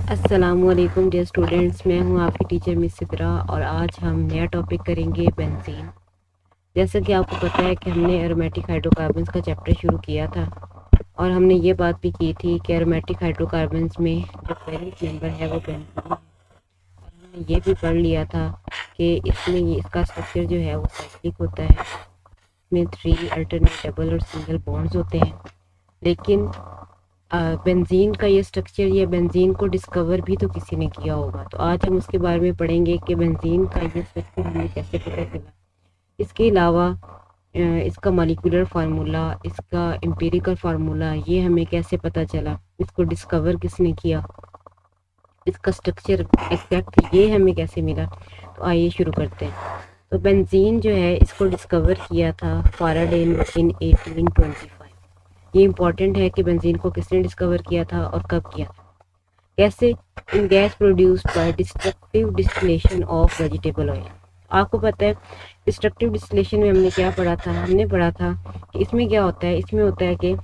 अस्सलामुअलैकुम dear students, मैं हूं आपकी टीचर मिस सिद्रा और आज हम नया टॉपिक करेंगे बेंजीन। जैसा कि आपको पता है कि हमने एरोमेटिक हाइड्रोकार्बन्स का चैप्टर शुरू किया था और हमने ये बात भी की थी कि एरोमेटिक हाइड्रोकार्बन्स में जो पेरेंट मेंबर है वो बेंजीन है। और हमने ये भी पढ़ लिया था कि इसमें इसका स्ट्रक्चर जो है वो साइक्लिक होता है। इसमें 3 अल्टरनेट, डबल और सिंगल बॉन्ड्स होते हैं। लेकिन बेंजीन का ये स्ट्रक्चर या बेंजीन को डिस्कवर भी तो किसी ने किया होगा, तो आज हम उसके बारे में पढ़ेंगे कि बेंजीन का ये स्ट्रक्चर हमें कैसे पता चला। इसके अलावा इसका मॉलिक्यूलर फार्मूला, इसका एम्पिरिकल फार्मूला ये हमें कैसे पता चला, इसको डिस्कवर किसने किया, इसका स्ट्रक्चर एग्जैक्ट ये हमें कैसे मिला। तो आइए शुरू करते हैं। तो बेंजीन जो है इसको डिस्कवर किया था फैराडे इन 1825। ये इम्पॉर्टेंट है कि बेंजीन को किसने डिस्कवर किया था और कब किया था। कैसे? इन gas produced by destructive distillation of vegetable oil. आपको पता है डिस्ट्रक्टिव डिस्टिलेशन में हमने क्या पढ़ा था? हमने पढ़ा था कि इसमें क्या होता है, इसमें होता है कि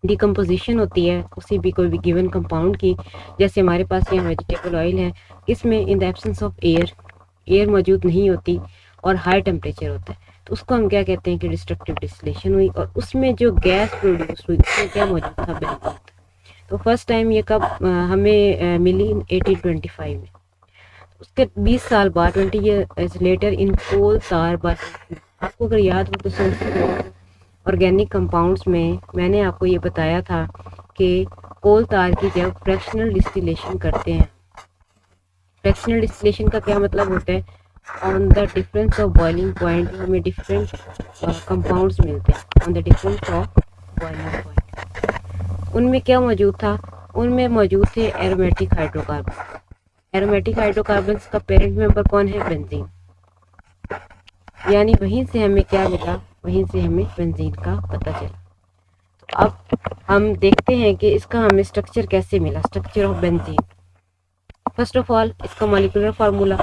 डिकम्पोजिशन होती है उसी भी कोई भी गिवन कंपाउंड की। जैसे हमारे पास यहाँ वेजिटेबल ऑयल है, इसमें in the absence of air मौजूद नहीं होती और हाई टेम्परेचर होता है, तो उसको हम क्या कहते हैं कि डिस्ट्रक्टिव डिस्टिलेशन हुई और उसमें जो गैस प्रोड्यूस हुई उसमें क्या मौजूद था? बेंजीन। तो फर्स्ट टाइम ये कब हमें मिली? 1825 में। उसके 20 साल बाद 20 ईयर्स लेटर इन कोल तार बाय। आपको अगर याद हो तो ऑर्गेनिक कंपाउंड्स में मैंने आपको ये बताया था कि कोल तार की जब फ्रैक्शनल डिस्टिलेशन करते हैं, फ्रैक्शनल डिस्टिलेशन का क्या मतलब होता है? On the difference of boiling point हमें डिफरेंट कंपाउंड्स मिलते हैं on the difference of boiling point. उनमें क्या मौजूद था? उनमें मौजूद थे एरोमेटिक हाइड्रोकार्बन। एरोमेटिक हाइड्रोकार्बन्स का पेरेंट मेंबर कौन है? बेंजीन। यानी वहीं से हमें क्या मिला? वहीं से हमें बेंजीन का पता चला। तो अब हम देखते हैं कि इसका हमें स्ट्रक्चर कैसे मिला, structure of benzene. First of all इसका मॉलिक्यूलर फार्मूला,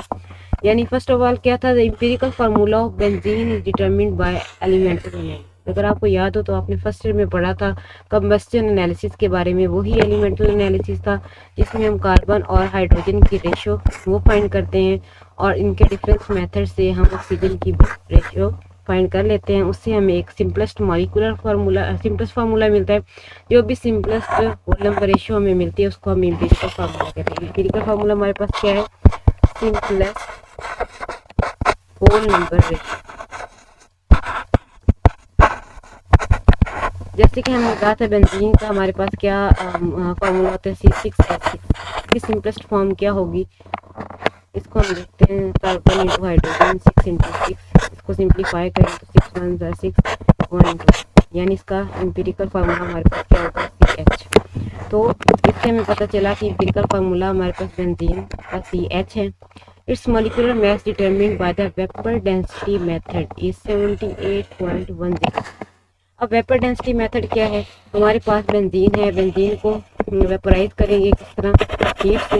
यानी फर्स्ट ऑफ ऑल क्या था? The empirical formula of benzene is determined bye elemental analysis. अगर आपको याद हो तो आपने फर्स्ट ईयर में पढ़ा था कंबस्शन एनालिसिस के बारे में, वही एलिमेंटल एनालिसिस था जिसमें हम कार्बन और हाइड्रोजन की रेशियो वो फाइंड करते हैं और इनके डिफरेंस मेथड से हम ऑक्सीजन की रेशियो फाइंड कर लेते हैं। उससे हमें एक simplest molecular formula, simplest formula मिलता है। जो भी सिंपलेस्ट होल नंबर रेशियो हमें मिलती है उसको हम एम्पिरिकल फार्मूला कहते हैं। एम्पिरिकल फार्मूला हमारे पास क्या है? Simplest whole number ratio. जैसे कि हमने कहा था बेंजीन का हमारे पास क्या फार्मूला होता है? C6H6 की सिंपलेस्ट फॉर्म क्या होगी? इसको हम देखते हैं कार्बन इंटू हाइड्रोजन 6 इंटू 6, इसको सिंप्लीफाई करें तो 6 1 ज़ा 6 1 इंटू, यानी इसका एम्पिरिकल फार्मूला हमारे पास क्या होगा? CH। तो इससे हमें पता चला कि एम्पिरिकल फार्मूला हमारे पास बेंजीन का CH है। It's molecular mass determined by the vapour density method is 78.10। अब वेपर डेंसिटी मेथड क्या है? हमारे पास बेंजीन है, बेंजीन को वेपराइज करेंगे किस तरह? हीट से।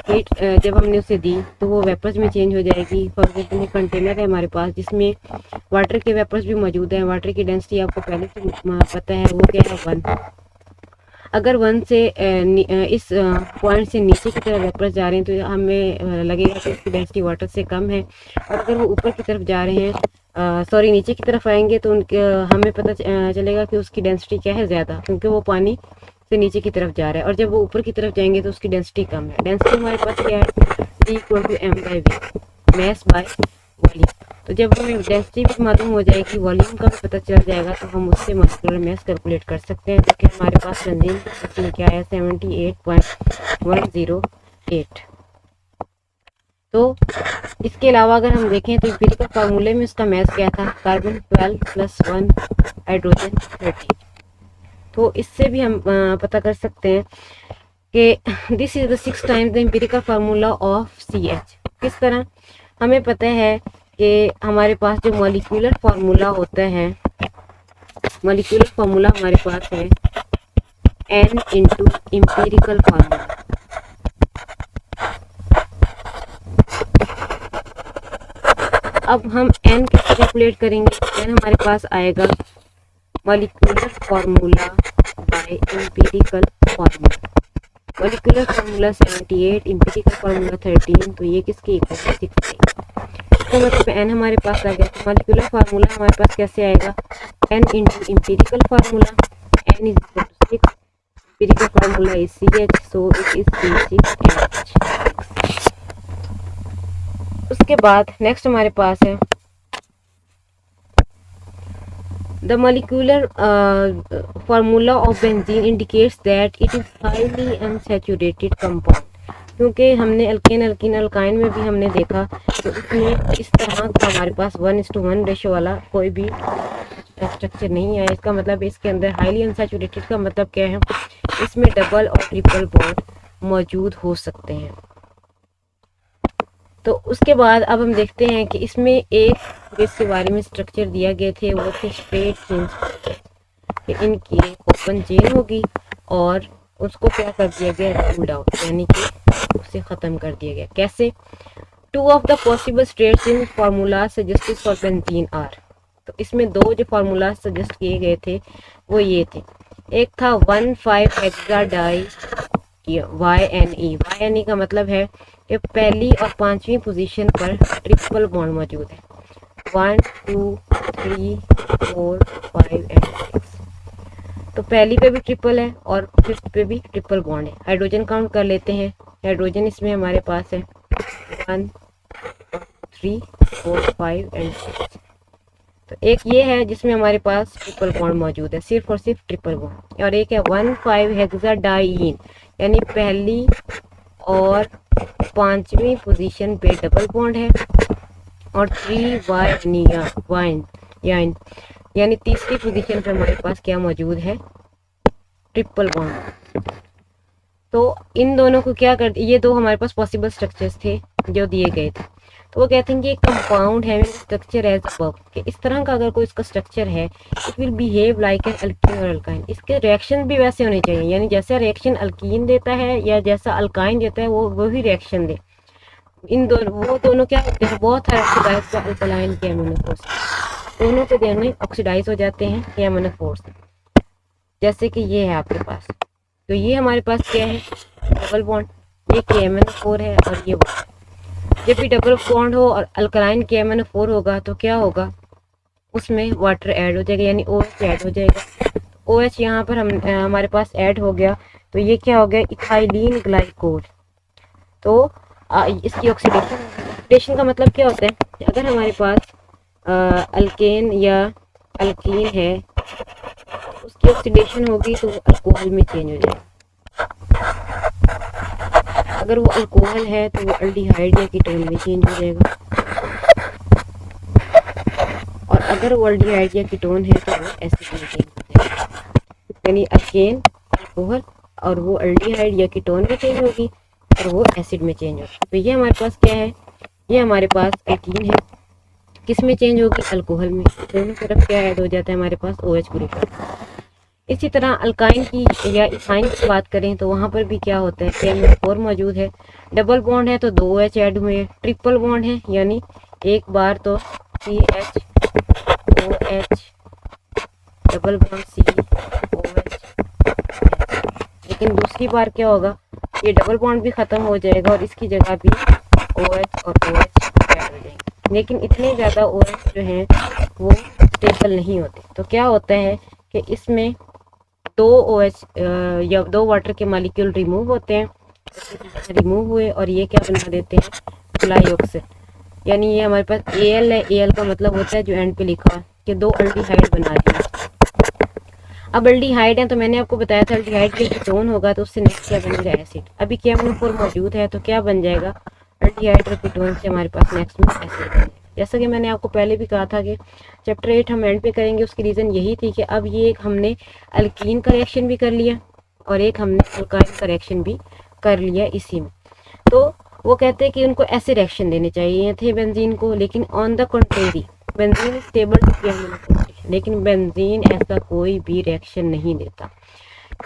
हीट जब हमने उसे दी तो वो वेपर्स में चेंज हो जाएगी। फॉर एग्जाम्पल कंटेनर है हमारे पास जिसमें वाटर के वेपर्स भी मौजूद हैं। वाटर की डेंसिटी आपको पहले से पता है, वो क्या है? 1। अगर 1 से इस पॉइंट से नीचे की तरफ वेपर्स जा रहे हैं तो हमें लगेगा कि इसकी डेंसिटी वाटर से कम है, और अगर वो ऊपर की तरफ जा रहे हैं, सॉरी नीचे की तरफ आएंगे तो उनके हमें पता चलेगा कि उसकी डेंसिटी क्या है? ज़्यादा, क्योंकि वो पानी से नीचे की तरफ जा रहा है। और जब वो ऊपर की तरफ जाएंगे तो उसकी डेंसिटी कम है। डेंसिटी हमारे पास क्या है? D=m/v, mass by volume. तो जब हमें डेंसिटी भी मालूम हो जाएगी, वॉल्यूम का भी पता चल जाएगा, तो हम उससे मॉलिक्यूलर मास कैलकुलेट कर सकते हैं। क्योंकि हमारे पास बेंजीन इसमें क्या है? 78.108। तो इसके अलावा अगर हम देखें तो एम्पिरिकल फार्मूले में उसका मैथ क्या था? Carbon 12 + 1 hydrogen 13। तो इससे भी हम पता कर सकते हैं कि this is the 6 times the empirical formula of CH। किस तरह? हमें पता है कि हमारे पास जो मॉलिक्यूलर फार्मूला होता है, मॉलिक्यूलर फार्मूला हमारे पास है N इंटू एम्पिरिकल फार्मूला। अब हम N कैसे कैलकुलेट करेंगे? N हमारे पास आएगा molecular formula by empirical formula. Molecular formula 78, empirical formula 13, तो ये किसके इक्वल है 16। तो मतलब n हमारे पास आ गया। तो मॉलिक्यूलर फार्मूला हमारे पास कैसे आएगा, n into empirical formula, n is equal to 6, empirical formula is CH, so it is C6H6। उसके बाद नेक्स्ट हमारे पास है the molecular formula of benzene indicates that it is highly unsaturated compound. क्योंकि हमने अल्केन अल्कीन अल्काइन में भी हमने देखा तो इसमें इस तरह का हमारे पास 1:1 रेशो वाला कोई भी स्ट्रक्चर नहीं है। इसका मतलब इसके अंदर हाईली अनसैचुरेटेड का मतलब क्या है, इसमें डबल और ट्रिपल बॉन्ड मौजूद हो सकते हैं। तो उसके बाद अब हम देखते हैं कि इसमें एक जिसके बारे में स्ट्रक्चर दिया गए थे वो थे स्ट्रेट चेन कि इनकी ओपन चेन होगी और उसको क्या कर दिया गया, रूल्ड आउट, यानी कि उसे ख़त्म कर दिया गया। कैसे, 2 of the possible straight chain formula suggested for benzene are. तो इसमें 2 जो फार्मूला सजेस्ट किए गए थे वो ये थे, एक था 1,5 हेक्सा डाई YNE का मतलब है कि पहली और 5वीं पोजीशन पर ट्रिपल बॉन्ड मौजूद है, 1 2 3 4 5 एंड 6। तो पहली पे भी ट्रिपल है और 5th पे भी ट्रिपल बॉन्ड है। हाइड्रोजन काउंट कर लेते हैं, हाइड्रोजन इसमें हमारे पास है 1 3 4 5 एंड 6। तो एक ये है जिसमें हमारे पास ट्रिपल बॉन्ड मौजूद है, सिर्फ और सिर्फ ट्रिपल बॉन्ड। और एक है 1,5 हेक्साडाइईन, यानी पहली और 5वीं पोजीशन पे डबल बॉन्ड है। और 3 वाइन यानी तीसरी पोजीशन पे हमारे पास क्या मौजूद है, ट्रिपल बॉन्ड। तो इन दोनों को क्या कर, ये 2 हमारे पास पॉसिबल स्ट्रक्चर्स थे जो दिए गए थे। तो वो कहते हैं कि एक कंपाउंड है स्ट्रक्चर एज अबव, कि इस तरह का अगर कोई इसका स्ट्रक्चर है it will behave like an alkyne और अल्काइन। इसके रिएक्शन भी वैसे होने चाहिए, यानी जैसा रिएक्शन अल्कीन देता है या जैसा अल्काइन देता है वो ही रिएक्शन दे। इन दोनों वो दोनों क्या होते हैं, बहुत सारे ऑक्सीडाइज अल्कलाइन के अमीनो फोर्स, दोनों के दोनों ऑक्सीडाइज हो जाते हैं के अमीनो फोर्स। जैसे कि ये है आपके पास, तो ये हमारे पास क्या है, डबल बॉन्ड, ये KMnO4 है और ये जब भी डबल बॉन्ड हो और अल्कलाइन KMnO4 होगा तो क्या होगा, उसमें वाटर ऐड हो जाएगा, यानी OH ऐड हो जाएगा। OH यहाँ पर हमारे पास ऐड हो गया तो ये क्या हो गया, इथाइलिन ग्लाइकोल। तो इसकी ऑक्सीडेशन का मतलब क्या होता है, अगर हमारे पास अल्केन या अल्कीन है उसकी ऑक्सीडेशन होगी तो अल्कोहल में चेंज हो जाएगा। अगर वो अल्कोहल है तो वो अल्डिहाइड या कीटोन में चेंज हो जाएगा, और अगर वो अल्डिहाइड या कीटोन है तो वो एसिड में चेंज हो जाएगा। यानी अल्केन अल्कोहल और वो अल्डिहाइड या कीटोन में चेंज होगी और वो एसिड में चेंज होगी। तो ये हमारे पास क्या है, ये हमारे पास एल्कीन है, किस में चेंज होगी, अल्कोहल में। दोनों तरफ क्या ऐड हो जाता है हमारे पास, OH ग्रुप। इसी तरह अल्काइन की या इथाइन की बात करें तो वहाँ पर भी क्या होता है, KMnO4 मौजूद है, डबल बॉन्ड है तो 2 OH ऐड हुए, ट्रिपल बॉन्ड है यानी एक बार तो CH OH double bond COH, लेकिन दूसरी बार क्या होगा, ये डबल बॉन्ड भी ख़त्म हो जाएगा और इसकी जगह भी OH और OH ऐड हो जाएंगे। लेकिन इतने ज़्यादा OH जो हैं वो स्टेबल नहीं होते। तो क्या होता है कि इसमें 2 OH या 2 वाटर के मॉलिक्यूल रिमूव होते हैं, रिमूव हुए और ये क्या बना देते हैं, फ्लाईऑक्सिल। यानी ये हमारे पास Al है, Al का मतलब होता है जो एंड पे लिखा है कि 2 अल्डिहाइड बना दिए। अब अल्डिहाइड है तो मैंने आपको बताया था अल्डिहाइड के कीटोन होगा तो उससे नेक्स्ट क्या बनेगा, एसिड। अभी KMnO4 मौजूद है तो क्या बन जाएगा, अल्डिहाइड और कीटोन से हमारे पास नेक्स्ट में एसिड बनेगा। जैसा कि मैंने आपको पहले भी कहा था कि चैप्टर 8 हम एंड पे करेंगे, उसकी रीज़न यही थी कि अब ये एक हमने अल्कीन का रिएक्शन भी कर लिया और एक हमने अल्काइन का रिएक्शन भी कर लिया इसी में। तो वो कहते हैं कि उनको ऐसे रिएक्शन देने चाहिए थे बेंजीन को, लेकिन on the contrary benzene stable to KMnO4, लेकिन बेंजीन ऐसा कोई भी रिएक्शन नहीं देता।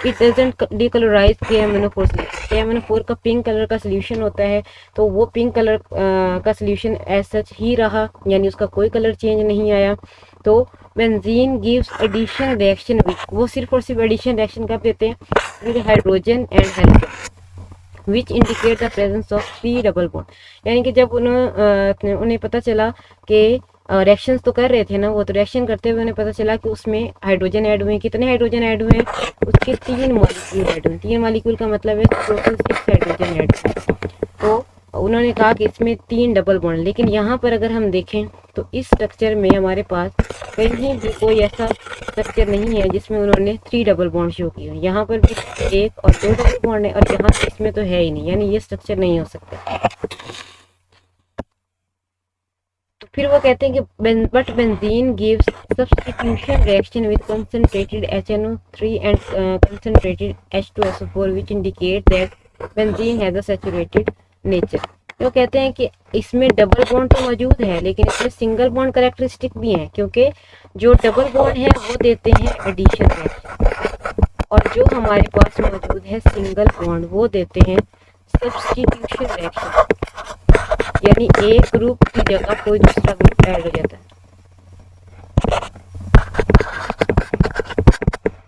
It doesn't decolourise KMnO4 solution. KMnO4 का पिंक कलर का सोल्यूशन होता है तो वो पिंक कलर का सोल्यूशन एज सच ही रहा, यानी उसका कोई कलर चेंज नहीं आया। तो benzene gives addition reaction which, वो सिर्फ और सिर्फ एडिशन रिएक्शन कब देते हैं, with hydrogen and halogen. Which indicate the presence of 3 double bond. यानी कि जब उन्हें पता चला कि रिएक्शंस तो कर रहे थे ना वो, तो रिएक्शन करते हुए उन्हें पता चला कि उसमें हाइड्रोजन ऐड हुए। कितने हाइड्रोजन ऐड हुए हैं? उसके 3 मॉलिक्यूल ऐड हुए। 3 मॉलिक्यूल का मतलब है टोटल 6 हाइड्रोजन ऐड हुए। तो उन्होंने कहा कि इसमें 3 डबल बॉन्ड। लेकिन यहाँ पर अगर हम देखें तो इस स्ट्रक्चर में हमारे पास कहीं भी कोई ऐसा स्ट्रक्चर नहीं है जिसमें उन्होंने 3 डबल बॉन्ड शो किए। यहाँ पर भी 1 और 2 डबल बॉन्ड है, और यहाँ इसमें तो है ही नहीं, यानी ये स्ट्रक्चर नहीं हो सकता। तो फिर वो कहते हैं कि but benzene gives substitution reaction with concentrated HNO3 and concentrated H2SO4 which indicate that benzene has a saturated nature. तो कहते हैं कि इसमें डबल बॉन्ड तो मौजूद है, लेकिन इसमें सिंगल बॉन्ड कैरेक्टरिस्टिक भी है, क्योंकि जो डबल बॉन्ड है वो देते हैं एडिशन रिएक्शन, और जो हमारे पास मौजूद है सिंगल बॉन्ड वो देते हैं सब्स्टिट्यूशन रिएक्शन। यानी एक ग्रुप की जगह कोई दूसरा ग्रुप ऐड हो जाता है।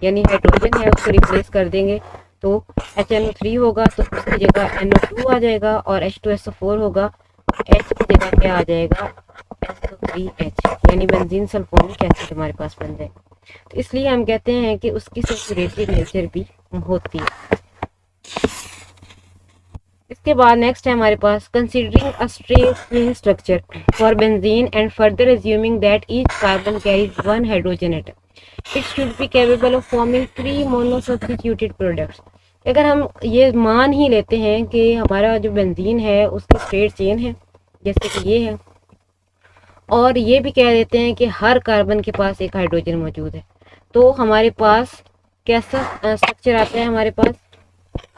यानी हाइड्रोजन है उसको रिप्लेस कर देंगे तो HNO3 होगा, तो उसकी जगह NO2 आ जाएगा, और H2SO4 होगा, H की जगह क्या आ जाएगा? SO3H, यानी बेंजीन सल्फोनिक एसिड हमारे पास बन जाएगा। तो इसलिए हम कहते हैं कि उसकी सैचुरेटेड नेचर भी होती है। इसके बाद नेक्स्ट है हमारे पास considering a straight structure for benzene and further assuming that each carbon carries 1 hydrogen atom, it should be capable of forming 3 monosubstituted products. अगर हम ये मान ही लेते हैं कि हमारा जो बेंजीन है उसकी स्ट्रेट चेन है, जैसे कि ये है, और ये भी कह देते हैं कि हर कार्बन के पास एक हाइड्रोजन मौजूद है, तो हमारे पास कैसा स्ट्रक्चर आता है? हमारे पास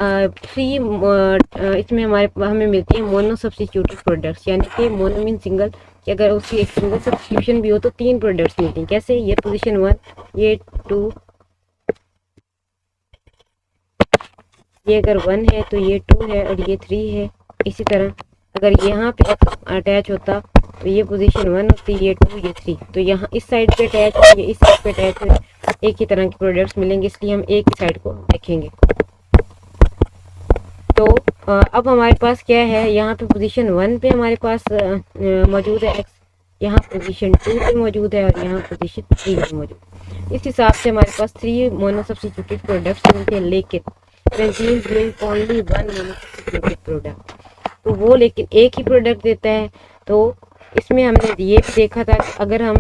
इसमें हमें मिलती है मोनो सब्स्टिट्यूटेड प्रोडक्ट्स, यानी कि मोनो मीन सिंगल, कि अगर उसकी एक सिंगल सब्स्टिट्यूशन भी हो तो 3 प्रोडक्ट्स मिलती हैं। कैसे? ये पोजीशन 1, ये 2, ये अगर 1 है तो ये 2 है, और ये 3 है। इसी तरह अगर यहाँ पे अटैच होता तो ये पोजीशन 1 होती, ये 2, ये 3, तो यहाँ इस साइड पे अटैच है, ये इस साइड पे अटैच है, एक ही तरह के प्रोडक्ट्स मिलेंगे, इसलिए हम एक ही साइड को देखेंगे। तो अब हमारे पास क्या है? यहाँ पे पोजीशन 1 पे हमारे पास मौजूद है X, यहाँ पोजीशन 2 पे मौजूद है, और यहाँ पोजीशन 3 पे मौजूद। इस हिसाब से हमारे पास 3 मोनो सब्स्टिट्यूटेड प्रोडक्ट्स मिलते हैं, लेकिन benzene gives only 1 mono substituted product, तो वो लेकिन एक ही प्रोडक्ट देता है। तो इसमें हमने ये भी देखा था कि अगर हम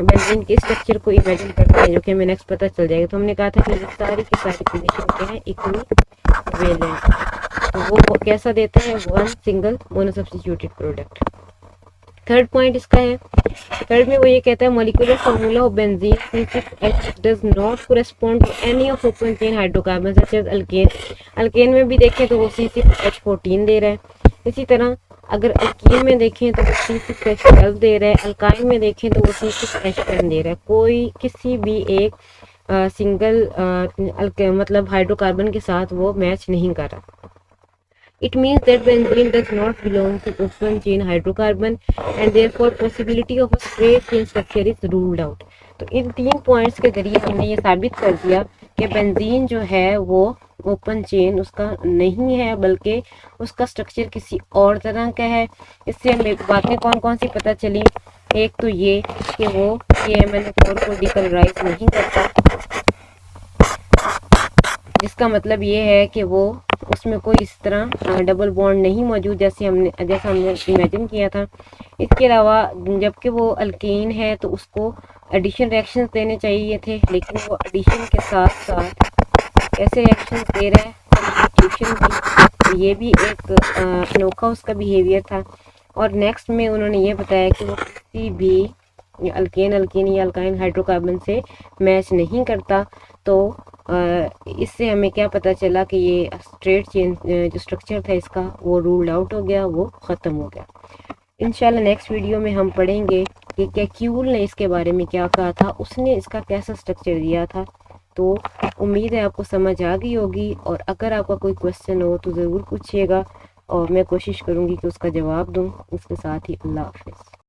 बेंजीन के स्ट्रक्चर को इमेजिन करते हैं, जो कि हमें नेक्स्ट पता चल जाएगा, तो हमने कहा था कि ये सारी की सारी पोजीशन क्या है? इक्वली वैलेंट, तो वो कैसा देता है? 1 single mono substituted product. Third point इसका है, थर्ड में वो ये कहता है molecular formula of benzene C6H does not correspond to any of open chain hydrocarbon such as alkane. Alkane में भी देखें तो वो C6H14 दे रहा है। इसी तरह अगर अल्कीन में देखें तो वो C6H12 दे रहा है, अल्काइन में देखें तो वो C6H10 दे रहा है। कोई किसी भी एक सिंगल मतलब हाइड्रोकार्बन के साथ वो मैच नहीं कर रहा। It means that benzene does not belong to open chain hydrocarbon and therefore possibility of a straight chain structure is ruled out। तो इन 3 पॉइंट्स के जरिए हमने ये साबित कर दिया कि बेंजीन जो है वो ओपन चेन उसका नहीं है, बल्कि उसका स्ट्रक्चर किसी और तरह का है। इससे हमें बातें कौन कौन सी पता चली? एक तो ये कि वो KMnO4 को डिकलराइज नहीं करता, जिसका मतलब ये है कि वो उसमें कोई इस तरह डबल बॉन्ड नहीं मौजूद जैसा हमने इमेजिन किया था। इसके अलावा जबकि वो अल्कीन है तो उसको एडिशन रिएक्शंस देने चाहिए थे, लेकिन वो एडिशन के साथ साथ कैसे रिएक्शंस दे रहा है? सब्स्टिट्यूशन की। ये भी एक अनोखा उसका बिहेवियर था। और नेक्स्ट में उन्होंने ये बताया कि वो किसी भी अल्केन या अल्काइन हाइड्रोकार्बन से मैच नहीं करता। तो इससे हमें क्या पता चला कि ये स्ट्रेट चेन जो स्ट्रक्चर था इसका वो रूल्ड आउट हो गया, वो ख़त्म हो गया। इंशाल्लाह नेक्स्ट वीडियो में हम पढ़ेंगे कि कैक्यूल ने इसके बारे में क्या कहा था, उसने इसका कैसा स्ट्रक्चर दिया था। तो उम्मीद है आपको समझ आ गई होगी, और अगर आपका कोई क्वेश्चन हो तो ज़रूर पूछिएगा, और मैं कोशिश करूँगी कि उसका जवाब दूँ। इसके साथ ही अल्लाह हाफ़िज़।